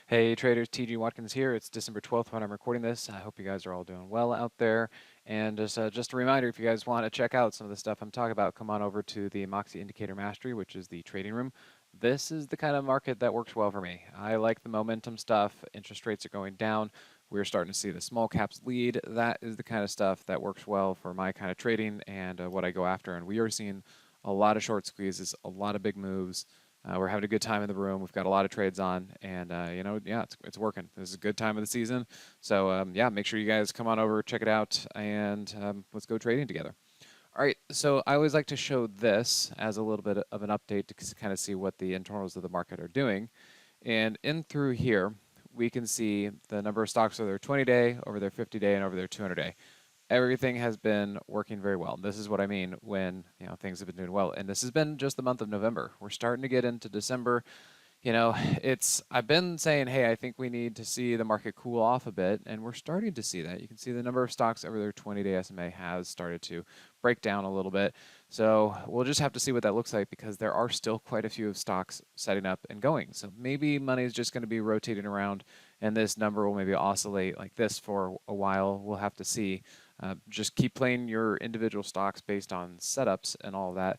Hey traders, TG Watkins here. It's December 12th when I'm recording this. I hope you guys are all doing well out there. And just a reminder, if you guys want to check out some of the stuff I'm talking about, come on over to the Moxie Indicator Mastery, which is the trading room. This is the kind of market that works well for me. I like the momentum stuff. Interest rates are going down. We're starting to see the small caps lead. That is the kind of stuff that works well for my kind of trading and what I go after. And we are seeing a lot of short squeezes, a lot of big moves. We're having a good time in the room. We've got a lot of trades on, and yeah, it's working. This is a good time of the season. So yeah, make sure you guys come on over, check it out, and let's go trading together. All right, so I always like to show this as a little bit of an update to kind of see what the internals of the market are doing. And in through here, we can see the number of stocks over their 20-day, over their 50-day, and over their 200-day. Everything has been working very well. This is what I mean when things have been doing well. And this has been just the month of November. We're starting to get into December. I've been saying, hey, I think we need to see the market cool off a bit, and we're starting to see that. You can see the number of stocks over their 20-day SMA has started to break down a little bit. So we'll just have to see what that looks like because there are still quite a few of stocks setting up and going. So maybe money is just going to be rotating around, and this number will maybe oscillate like this for a while. We'll have to see. Just keep playing your individual stocks based on setups and all that.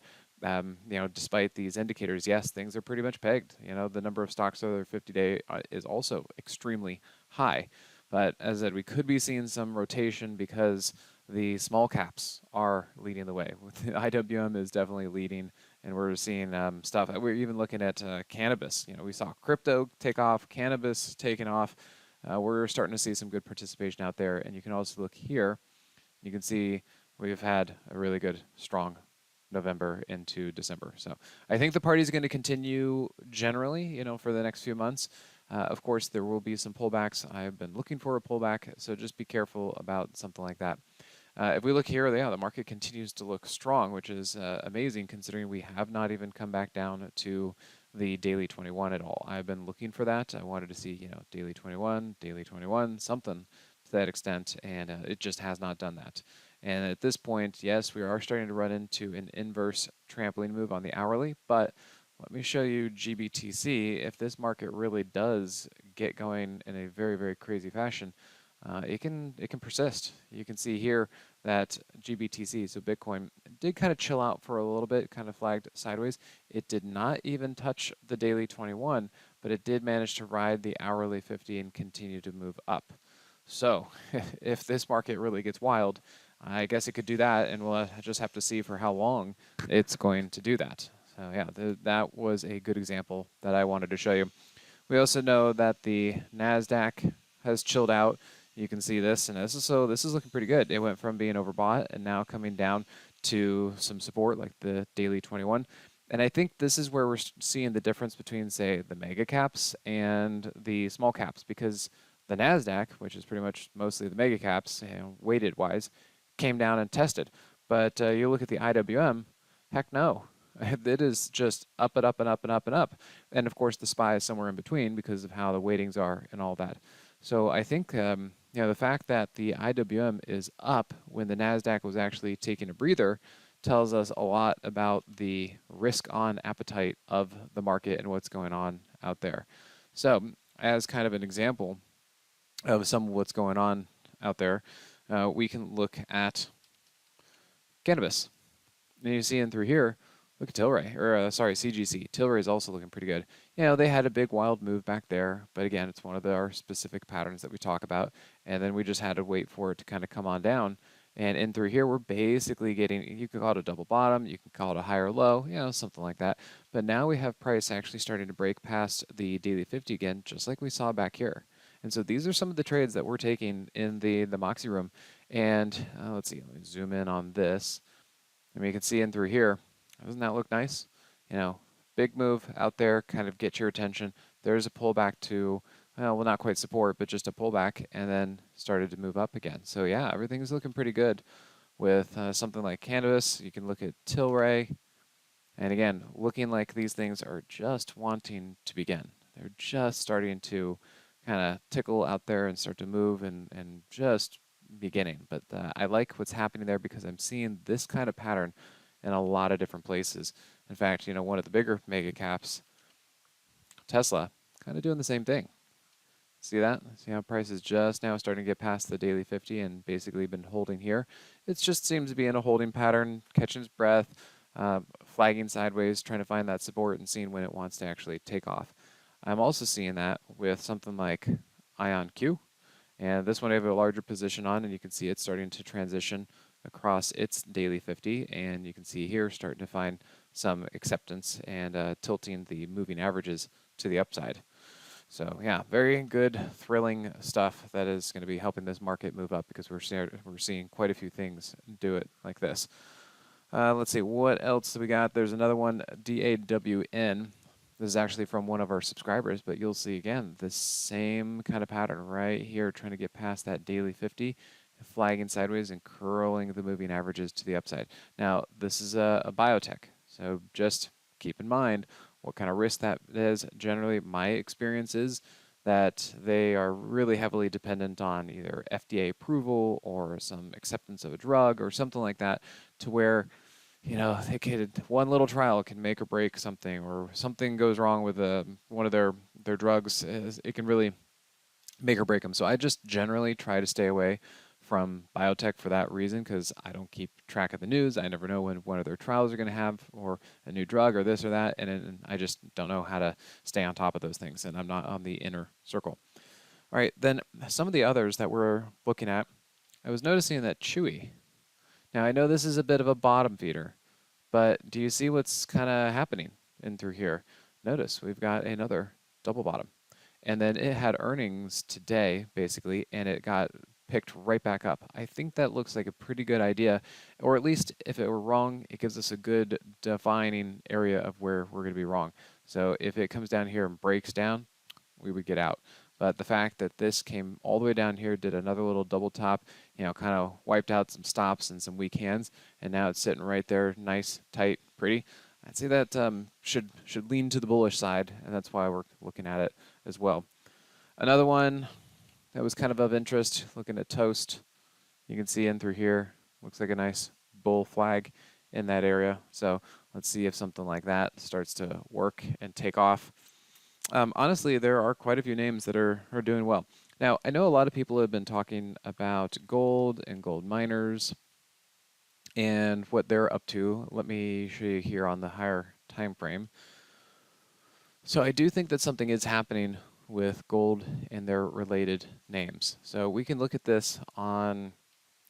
Despite these indicators, yes, things are pretty much pegged. The number of stocks over their 50-day is also extremely high. But as I said, we could be seeing some rotation because the small caps are leading the way. The IWM is definitely leading, and we're seeing stuff. We're even looking at cannabis. We saw crypto take off, cannabis taking off. We're starting to see some good participation out there, and you can also look here. You can see we've had a really good, strong November into December. So I think the party is going to continue generally, for the next few months. Of course, there will be some pullbacks. I've been looking for a pullback, so just be careful about something like that. If we look here, yeah, the market continues to look strong, which is amazing considering we have not even come back down to the daily 21 at all. I've been looking for that. I wanted to see, daily 21, something to that extent, and it just has not done that. And at this point, yes, we are starting to run into an inverse trampoline move on the hourly, but let me show you GBTC. If this market really does get going in a very, very crazy fashion, it can persist. You can see here that GBTC, so Bitcoin, did kind of chill out for a little bit, kind of flagged sideways. It did not even touch the daily 21, but it did manage to ride the hourly 50 and continue to move up. So if this market really gets wild, I guess it could do that, and we'll just have to see for how long it's going to do that. So yeah, that was a good example that I wanted to show you. We also know that the NASDAQ has chilled out. You can see this, and this is looking pretty good. It went from being overbought and now coming down to some support like the daily 21. And I think this is where we're seeing the difference between, say, the mega caps and the small caps, because the NASDAQ, which is pretty much mostly the mega caps, weighted wise, came down and tested. But you look at the IWM, heck no. It is just up and up and up and up and up. And of course, the SPY is somewhere in between because of how the weightings are and all that. So I think the fact that the IWM is up when the NASDAQ was actually taking a breather tells us a lot about the risk-on appetite of the market and what's going on out there. So as kind of an example of some of what's going on out there, we can look at cannabis. And you see in through here, look at Tilray, or CGC. Tilray is also looking pretty good. They had a big wild move back there, but again, it's one of our specific patterns that we talk about, and then we just had to wait for it to kind of come on down. And in through here, we're basically getting, you can call it a double bottom, you can call it a higher low, something like that. But now we have price actually starting to break past the daily 50 again, just like we saw back here. And so these are some of the trades that we're taking in the Moxie room. And let's see, let me zoom in on this. And you can see in through here, doesn't that look nice? Big move out there, kind of get your attention. There's a pullback to, well, not quite support, but just a pullback, and then started to move up again. So yeah, everything's looking pretty good with something like cannabis. You can look at Tilray. And again, looking like these things are just wanting to begin. They're just starting to kind of tickle out there and start to move and just beginning. But I like what's happening there because I'm seeing this kind of pattern in a lot of different places. In fact, one of the bigger mega caps, Tesla, kind of doing the same thing. See that? See how price is just now starting to get past the daily 50 and basically been holding here. It just seems to be in a holding pattern, catching its breath, flagging sideways, trying to find that support and seeing when it wants to actually take off. I'm also seeing that with something like IonQ. And this one I have a larger position on, and you can see it's starting to transition across its daily 50. And you can see here starting to find some acceptance and tilting the moving averages to the upside. So yeah, very good, thrilling stuff that is going to be helping this market move up because we're seeing quite a few things do it like this. Let's see, what else do we got? There's another one, DAWN. This is actually from one of our subscribers, but you'll see again the same kind of pattern right here, trying to get past that daily 50, flagging sideways and curling the moving averages to the upside. Now, this is a biotech, so just keep in mind what kind of risk that is. Generally, my experience is that they are really heavily dependent on either FDA approval or some acceptance of a drug or something like that, to where they could, one little trial can make or break something, or something goes wrong with one of their drugs. It can really make or break them. So I just generally try to stay away from biotech for that reason, because I don't keep track of the news. I never know when one of their trials are going to have, or a new drug, or this or that, and I just don't know how to stay on top of those things, and I'm not on the inner circle. All right, then some of the others that we're looking at, I was noticing that Chewy. Now I know this is a bit of a bottom feeder, but do you see what's kind of happening in through here? Notice we've got another double bottom. And then it had earnings today, basically, and it got picked right back up. I think that looks like a pretty good idea, or at least if it were wrong, it gives us a good defining area of where we're going to be wrong. So if it comes down here and breaks down, we would get out. But the fact that this came all the way down here, did another little double top, kind of wiped out some stops and some weak hands, and now it's sitting right there, nice, tight, pretty. I'd say that should lean to the bullish side, and that's why we're looking at it as well. Another one that was kind of interest, looking at TOST. You can see in through here, looks like a nice bull flag in that area. So let's see if something like that starts to work and take off. Honestly, there are quite a few names that are doing well. Now, I know a lot of people have been talking about gold and gold miners and what they're up to. Let me show you here on the higher time frame. So I do think that something is happening with gold and their related names. So we can look at this on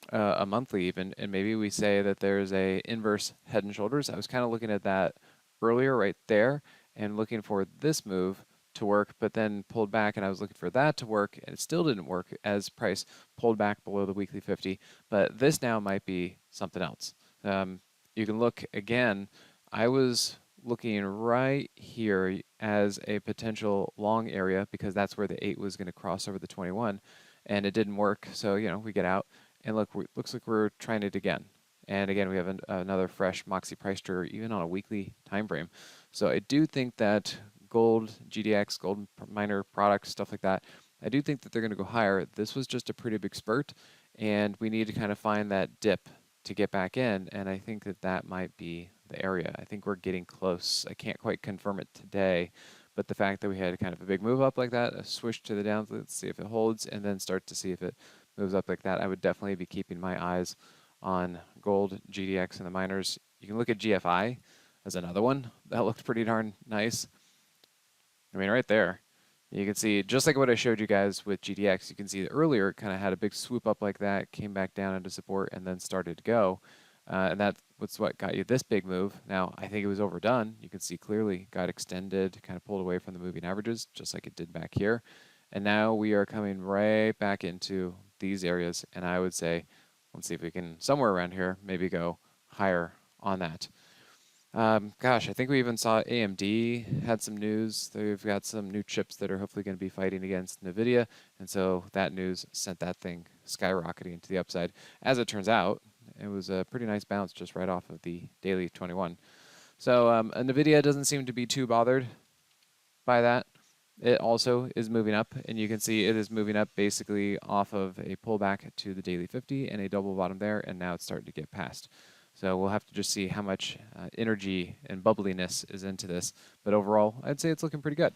a monthly even, and maybe we say that there's a inverse head and shoulders. I was kind of looking at that earlier right there and looking for this move to work, but then pulled back, and I was looking for that to work, and it still didn't work as price pulled back below the weekly 50. But this now might be something else. You can look again. I was looking right here as a potential long area because that's where the 8 was going to cross over the 21, and it didn't work. So we get out, and look, looks like we're trying it again. And again, we have another fresh Moxie price trigger, even on a weekly time frame. So I do think that gold, GDX, gold miner products, stuff like that, I do think that they're going to go higher. This was just a pretty big spurt, and we need to kind of find that dip to get back in, and I think that that might be the area. I think we're getting close. I can't quite confirm it today, but the fact that we had kind of a big move up like that, a switch to the downs, let's see if it holds, and then start to see if it moves up like that, I would definitely be keeping my eyes on gold, GDX, and the miners. You can look at GFI as another one. That looked pretty darn nice. I mean, right there, you can see, just like what I showed you guys with GDX, you can see that earlier it kind of had a big swoop up like that, came back down into support, and then started to go. And that's what got you this big move. Now, I think it was overdone. You can see clearly got extended, kind of pulled away from the moving averages, just like it did back here. And now we are coming right back into these areas, and I would say, let's see if we can, somewhere around here, maybe go higher on that. Gosh, I think we even saw AMD had some news. They've got some new chips that are hopefully going to be fighting against NVIDIA, and so that news sent that thing skyrocketing to the upside. As it turns out, it was a pretty nice bounce just right off of the daily 21. So NVIDIA doesn't seem to be too bothered by that. It also is moving up, and you can see it is moving up basically off of a pullback to the daily 50 and a double bottom there, and now it's starting to get past. So we'll have to just see how much energy and bubbliness is into this. But overall, I'd say it's looking pretty good.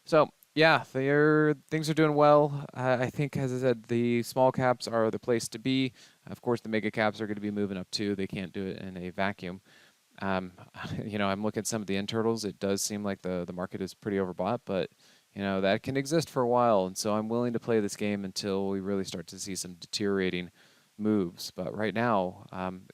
So Yeah, things are doing well. I think, as I said, the small caps are the place to be. Of course, the mega caps are going to be moving up too. They can't do it in a vacuum. Um, I'm looking at some of the internals. It does seem like the market is pretty overbought, but that can exist for a while, and so I'm willing to play this game until we really start to see some deteriorating moves. But right now,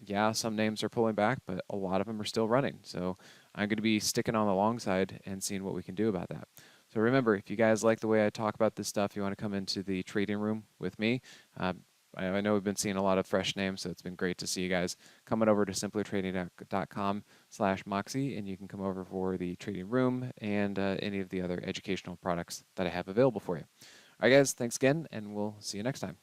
yeah, some names are pulling back, but a lot of them are still running. So I'm going to be sticking on the long side and seeing what we can do about that. So remember, if you guys like the way I talk about this stuff, you want to come into the trading room with me. Um, I know we've been seeing a lot of fresh names, so it's been great to see you guys coming over to simplytrading.com/Moxie, and you can come over for the trading room and any of the other educational products that I have available for you. All right, guys, thanks again, and we'll see you next time.